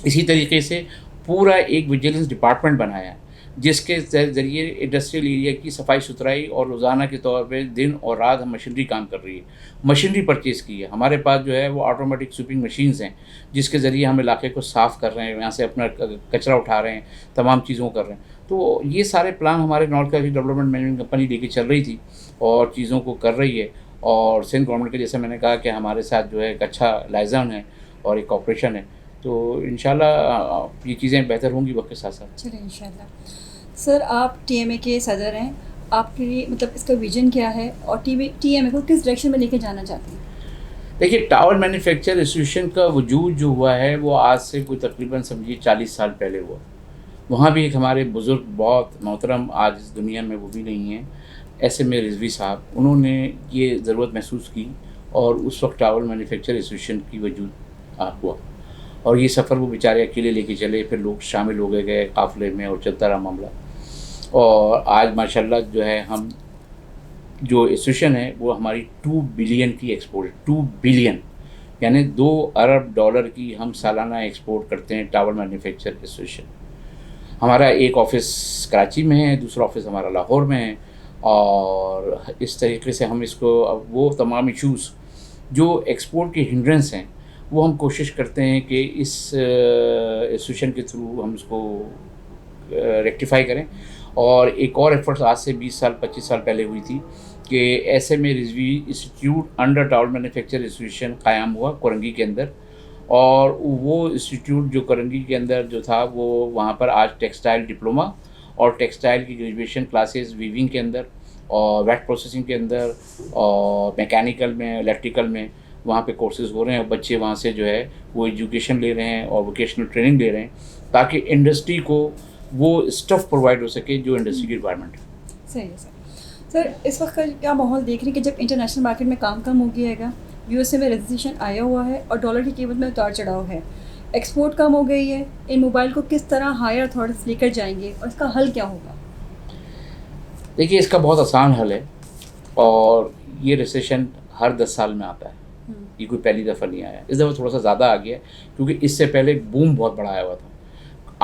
اسی طریقے سے پورا ایک ویجیلنس ڈپارٹمنٹ بنایا ہے، جس کے ذریعے انڈسٹریل ایریا کی صفائی ستھرائی اور روزانہ کے طور پہ دن اور رات ہم مشینری کام کر رہی ہے، مشینری پرچیز کی ہے۔ ہمارے پاس جو ہے وہ آٹومیٹک سویپنگ مشینز ہیں، جس کے ذریعے ہم علاقے کو صاف کر رہے ہیں، یہاں سے اپنا کچرا اٹھا رہے ہیں، تمام چیزوں کر رہے ہیں۔ تو یہ سارے پلان ہمارے north Karachi development management company لے کے چل رہی تھی اور چیزوں کو کر رہی ہے۔ اور سندھ گورنمنٹ کے جیسے میں نے کہا کہ ہمارے ساتھ جو ہے ایک اچھا لائزن ہے اور ایک کوپریشن ہے، تو انشاءاللہ یہ چیزیں بہتر ہوں گی وقت کے ساتھ ساتھ۔ چلیں انشاءاللہ۔ سر، آپ TMA کے صدر ہیں، آپ کے لیے مطلب اس کا ویژن کیا ہے اور TMA کو کس ڈائریکشن میں لے کے جانا چاہتے ہیں؟ دیکھیے، ٹاور مینوفیکچر ایسوسیشن کا وجود جو ہوا ہے وہ آج سے کوئی تقریباً سمجھیے 40 سال پہلے ہوا۔ وہاں بھی ایک ہمارے بزرگ بہت محترم آج اس دنیا میں وہ بھی نہیں ہیں، SM رضوی صاحب، انہوں نے یہ ضرورت محسوس کی اور اس وقت ٹاور مینوفیکچر ایسوسیشن کی وجود ہوا، اور یہ سفر وہ بیچارے اکیلے لے کے چلے، پھر لوگ شامل ہو گئے قافلے میں اور چلتا رہا معاملہ۔ اور آج ماشاءاللہ جو ہے ہم جو ایسوسیشن ہے وہ ہماری 2 بلین کی ایکسپورٹ ہے، 2 بلین یعنی $2 ارب کی ہم سالانہ ایکسپورٹ کرتے ہیں ٹاور مینوفیکچر ایسوسیشن۔ ہمارا ایک آفس کراچی میں ہے، دوسرا آفس ہمارا لاہور میں ہے، اور اس طریقے سے ہم اس کو وہ تمام ایشوز جو ایکسپورٹ کے ہنڈرنس ہیں وہ ہم کوشش کرتے ہیں کہ اس ایسوسیشن کے تھرو ہم اس کو ریکٹیفائی کریں۔ اور ایک اور ایفرٹس آج سے 20 سال 25 سال پہلے ہوئی تھی کہ SM Rizvi institute under tower manufacture association قائم ہوا کورنگی کے اندر، اور وہ انسٹیٹیوٹ جو کرنگی کے اندر جو تھا وہ وہاں پر آج ٹیکسٹائل ڈپلوما اور ٹیکسٹائل کی گریجویشن کلاسز ویونگ کے اندر اور ویٹ پروسیسنگ کے اندر اور میکینیکل میں الیکٹریکل میں وہاں پہ کورسز ہو رہے ہیں، اور بچے وہاں سے جو ہے وہ ایجوکیشن لے رہے ہیں اور ووکیشنل ٹریننگ لے رہے ہیں تاکہ انڈسٹری کو وہ اسٹف پرووائڈ ہو سکے جو انڈسٹری کی ریکوائرمنٹ ہے۔ صحیح ہے سر، اس وقت کا کیا ماحول دیکھ رہے ہیں کہ جب انٹرنیشنل مارکیٹ میں کام کم ہو گیا ہے، یو ایس اے میں ریزیشن آیا ہوا ہے اور ڈالر کی قیمت میں اتار چڑھاؤ ہے، ایکسپورٹ کم ہو گئی ہے، ان موبائل کو کس طرح ہائر اتھارٹیز لے کر جائیں گے اور اس کا حل کیا ہوگا؟ دیکھیے اس کا بہت آسان حل ہے، اور یہ ریسیشن ہر 10 سال میں آتا ہے، یہ کوئی پہلی دفعہ نہیں آیا، اس دفعہ تھوڑا سا زیادہ آ گیا ہے کیونکہ اس سے پہلے بوم بہت بڑا آیا ہوا تھا۔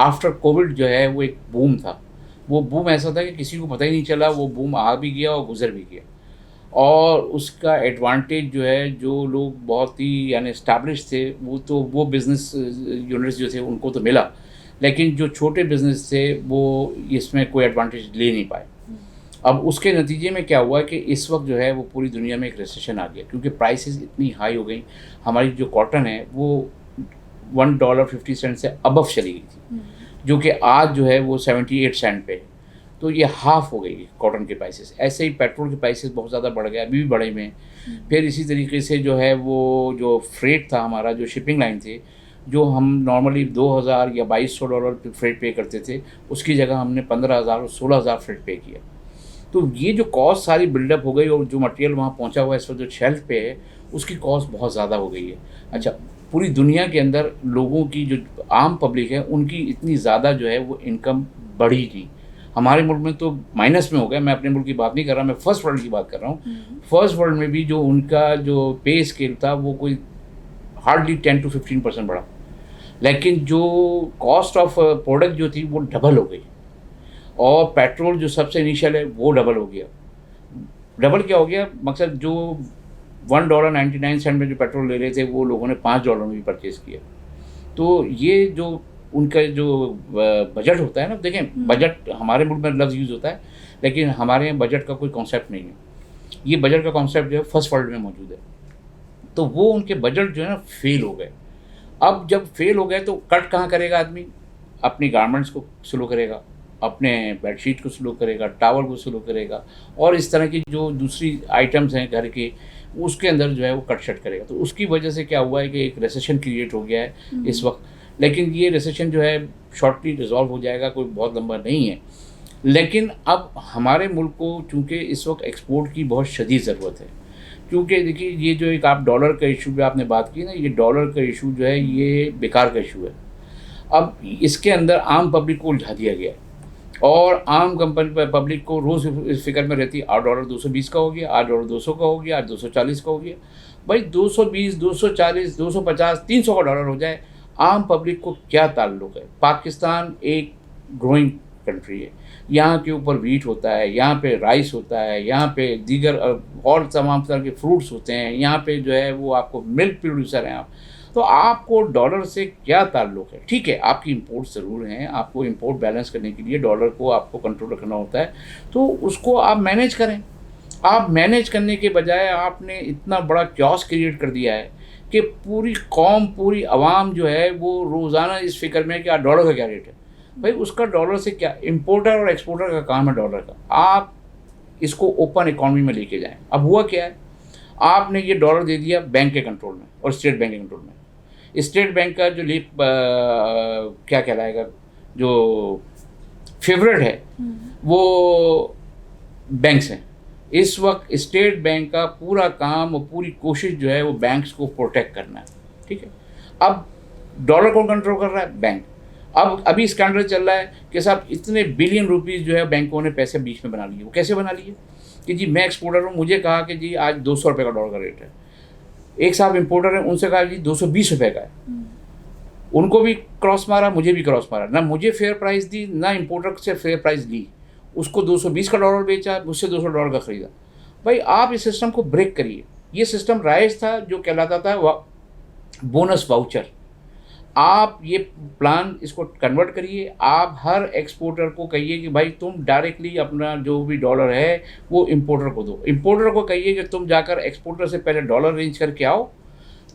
آفٹر کووڈ جو ہے وہ ایک بوم تھا، وہ بوم ایسا تھا کہ کسی کو پتہ ہی نہیں چلا، وہ بوم آ بھی گیا اور گزر بھی گیا، اور اس کا ایڈوانٹیج جو ہے جو لوگ بہت ہی یعنی اسٹیبلش تھے وہ بزنس یونٹس جو تھے ان کو تو ملا، لیکن جو چھوٹے بزنس تھے وہ اس میں کوئی ایڈوانٹیج لے نہیں پائے۔ اب اس کے نتیجے میں کیا ہوا کہ اس وقت جو ہے وہ پوری دنیا میں ایک ریسیشن آ گیا کیونکہ پرائسز اتنی ہائی ہو گئی، ہماری جو کاٹن ہے وہ $1.50 سے ابو چلی گئی تھی، جو کہ آج جو ہے وہ 78 سینٹ پہ ہے، تو یہ ہاف ہو گئی کاٹن کے پرائسز۔ ایسے ہی پیٹرول کے پرائسز بہت زیادہ بڑھ گئے، ابھی بھی بڑھے ہوئے ہیں۔ پھر اسی طریقے سے جو ہے وہ جو فریٹ تھا ہمارا، جو شپنگ لائن تھی، جو ہم نارملی $2,000 یا $2,200 فریٹ پے کرتے تھے، اس کی جگہ ہم نے $15,000 اور $16,000 فریٹ پے کیا۔ تو یہ جو کاسٹ ساری بلڈ اپ ہو گئی، اور جو مٹیریل وہاں پہنچا ہوا ہے اس وقت جو شیلف پہ ہے اس کی کاسٹ بہت زیادہ ہو گئی ہے۔ اچھا، پوری دنیا کے اندر لوگوں کی جو عام پبلک ہے ان کی اتنی زیادہ جو ہے وہ انکم بڑھی نہیں۔ ہمارے ملک میں تو مائنس میں ہو گیا، میں اپنے ملک کی بات نہیں کر رہا، میں فرسٹ ورلڈ کی بات کر رہا ہوں۔ فرسٹ ورلڈ میں بھی جو ان کا جو پے اسکیل تھا وہ کوئی ہارڈلی 10 to 15% بڑھا، لیکن جو کاسٹ آف پروڈکٹ جو تھی وہ ڈبل ہو گئی، اور پیٹرول جو سب سے انیشیل ہے وہ ڈبل ہو گیا۔ ڈبل کیا ہو گیا؟ مقصد جو $1.99 میں جو پیٹرول لے رہے تھے وہ لوگوں نے $5 میں بھی پرچیز کیا۔ تو یہ جو ان کا جو بجٹ ہوتا ہے نا، دیکھیں بجٹ ہمارے ملک میں لفظ یوز ہوتا ہے، لیکن ہمارے یہاں بجٹ کا کوئی کانسیپٹ نہیں ہے۔ یہ بجٹ کا کانسیپٹ جو ہے فرسٹ ورلڈ میں موجود ہے، تو وہ ان کے بجٹ جو ہے نا فیل ہو گئے۔ اب جب فیل ہو گئے تو کٹ کہاں کرے گا آدمی؟ اپنی گارمنٹس کو سلو کرے گا، اپنے بیڈ شیٹ کو سلو کرے گا، ٹاول کو سلو کرے گا، اور اس طرح کی جو دوسری آئٹمس ہیں گھر کے اس کے اندر جو ہے وہ کٹ شٹ کرے گا۔ تو اس کی وجہ سے کیا ہوا ہے کہ ایک ریسیشن کریٹ ہو گیا ہے اس وقت، لیکن یہ ریسیشن جو ہے شارٹلی ریزالو ہو جائے گا، کوئی بہت لمبا نہیں ہے۔ لیکن اب ہمارے ملک کو چونکہ اس وقت ایکسپورٹ کی بہت شدید ضرورت ہے، کیونکہ دیکھیے یہ جو ایک آپ ڈالر کا ایشو پہ آپ نے بات کی نا، یہ ڈالر کا ایشو جو ہے یہ بیکار کا ایشو ہے۔ اب اس کے اندر عام پبلک کو الجھا دیا گیا ہے، اور عام پبلک کو روز اس فکر میں رہتی ہے آج $220 کا ہو گیا، آج $200 کا ہو گیا، آج $240 کا ہو گیا۔ بھائی 220، 240، 250، $300 کا ڈالر ہو جائے، عام پبلک کو کیا تعلق ہے؟ پاکستان ایک گروئنگ کنٹری ہے، یہاں کے اوپر ویٹ ہوتا ہے، یہاں پہ رائس ہوتا ہے، یہاں پہ دیگر اور تمام طرح کے فروٹس ہوتے ہیں، یہاں پہ جو ہے وہ آپ کو ملک پروڈیوسر ہیں آپ، تو آپ کو ڈالر سے کیا تعلق ہے؟ ٹھیک ہے آپ کی امپورٹ ضرور ہیں، آپ کو امپورٹ بیلنس کرنے کے لیے ڈالر کو آپ کو کنٹرول رکھنا ہوتا ہے، تو اس کو آپ مینیج کریں۔ آپ مینیج کرنے کے بجائے آپ نے اتنا بڑا کیوس کریٹ کر دیا ہے کہ پوری قوم، پوری عوام جو ہے وہ روزانہ اس فکر میں کہ ڈالر کا کیا ریٹ ہے۔ بھائی اس کا ڈالر سے کیا، امپورٹر اور ایکسپورٹر کا کام ہے ڈالر کا، آپ اس کو اوپن اکانومی میں لے کے جائیں۔ اب ہوا کیا ہے، آپ نے یہ ڈالر دے دیا بینک کے کنٹرول میں اور اسٹیٹ بینک کے کنٹرول میں۔ اسٹیٹ بینک کا جو کیا کہلائے گا، جو فیوریٹ ہے وہ بینکس ہیں۔ اس وقت اسٹیٹ بینک کا پورا کام اور پوری کوشش جو ہے وہ بینکس کو پروٹیکٹ کرنا ہے، ٹھیک ہے۔ اب ڈالر کون کنٹرول کر رہا ہے؟ بینک۔ ابھی اسکینڈل چل رہا ہے کہ صاحب اتنے بلین روپیز جو ہے بینکوں نے پیسے بیچ میں بنا لیے۔ وہ کیسے بنا لیے کہ جی میں ایکسپورٹر ہوں، مجھے کہا کہ جی آج $200 کا ڈالر کا ریٹ ہے، ایک صاحب امپورٹر ہیں ان سے کہا جی $220 کا ہے، ان کو بھی کراس مارا، مجھے بھی کراس مارا، نہ مجھے فیئر پرائز دی نہ امپورٹر سے فیئر پرائز لی، اس کو $220 کا ڈالر بیچا، مجھ سے $200 کا خریدا۔ بھائی آپ اس سسٹم کو بریک کریے۔ یہ سسٹم رائج تھا جو کہلاتا تھا بونس واؤچر، آپ یہ پلان اس کو کنورٹ کریے۔ آپ ہر ایکسپورٹر کو کہیے کہ بھائی تم ڈائریکٹلی اپنا جو بھی ڈالر ہے وہ امپورٹر کو دو، امپورٹر کو کہیے کہ تم جا کر ایکسپورٹر سے پہلے ڈالر رینج کر کے آؤ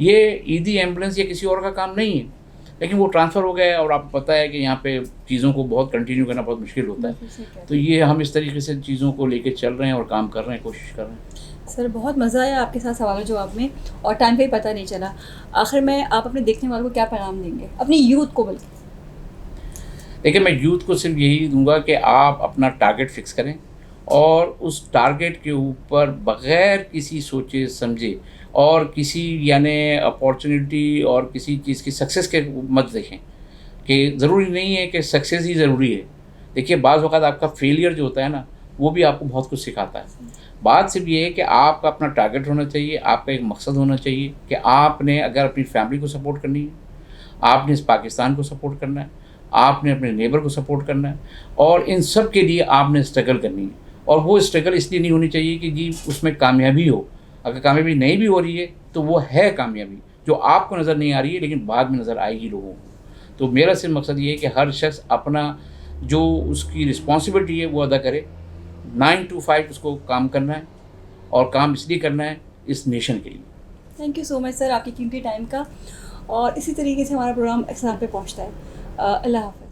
یہ عیدی ایمبولینس یا کسی اور کا کام نہیں ہے، لیکن وہ ٹرانسفر ہو گیا اور آپ کو پتہ ہے کہ یہاں پہ چیزوں کو بہت کنٹینیو کرنا بہت مشکل ہوتا ہے. تو یہ ہم اس طریقے سے چیزوں کو لے کے چل رہے ہیں اور کام کر رہے ہیں، کوشش کر رہے ہیں. سر بہت مزہ آیا آپ کے ساتھ سوال و جواب میں، اور ٹائم کا ہی پتہ نہیں چلا. آخر میں آپ اپنے دیکھنے والوں کو کیا پیغام دیں گے، اپنی یوتھ کو؟ بلکہ دیکھیں، میں یوتھ کو صرف یہی دوں گا کہ آپ اپنا ٹارگیٹ فکس کریں اور اس ٹارگیٹ کے اوپر بغیر کسی سوچے سمجھے اور کسی یعنی اپارچونیٹی اور کسی چیز کی سکسیس کے مت دیکھیں کہ ضروری نہیں ہے کہ سکسیس ہی ضروری ہے. دیکھیے بعض اوقات آپ کا فیلئر جو ہوتا ہے نا وہ بھی آپ کو بہت کچھ سکھاتا ہے. بات صرف یہ ہے کہ آپ کا اپنا ٹارگیٹ ہونا چاہیے، آپ کا ایک مقصد ہونا چاہیے کہ آپ نے اگر اپنی فیملی کو سپورٹ کرنی ہے، آپ نے اس پاکستان کو سپورٹ کرنا ہے، آپ نے اپنے نیبر کو سپورٹ کرنا ہے، اور ان سب کے لیے آپ نے اسٹرگل کرنی ہے. اور وہ اسٹرگل اس لیے نہیں ہونی چاہیے کہ جی اس میں کامیابی ہو. اگر کامیابی نہیں بھی ہو رہی ہے تو وہ ہے کامیابی جو آپ کو نظر نہیں آ رہی ہے لیکن بعد میں نظر آئے گی لوگوں کو. تو میرا صرف مقصد یہ ہے کہ ہر شخص اپنا جو اس کی رسپانسبلٹی ہے وہ ادا کرے. 9 to 5 اس کو کام کرنا ہے، اور کام اس لیے کرنا ہے اس نیشن کے لیے. تھینک یو سو مچ سر آپ کی قیمتی ٹائم کا، اور اسی طریقے سے ہمارا پروگرام اختتام پہ پہنچتا ہے. اللہ حافظ.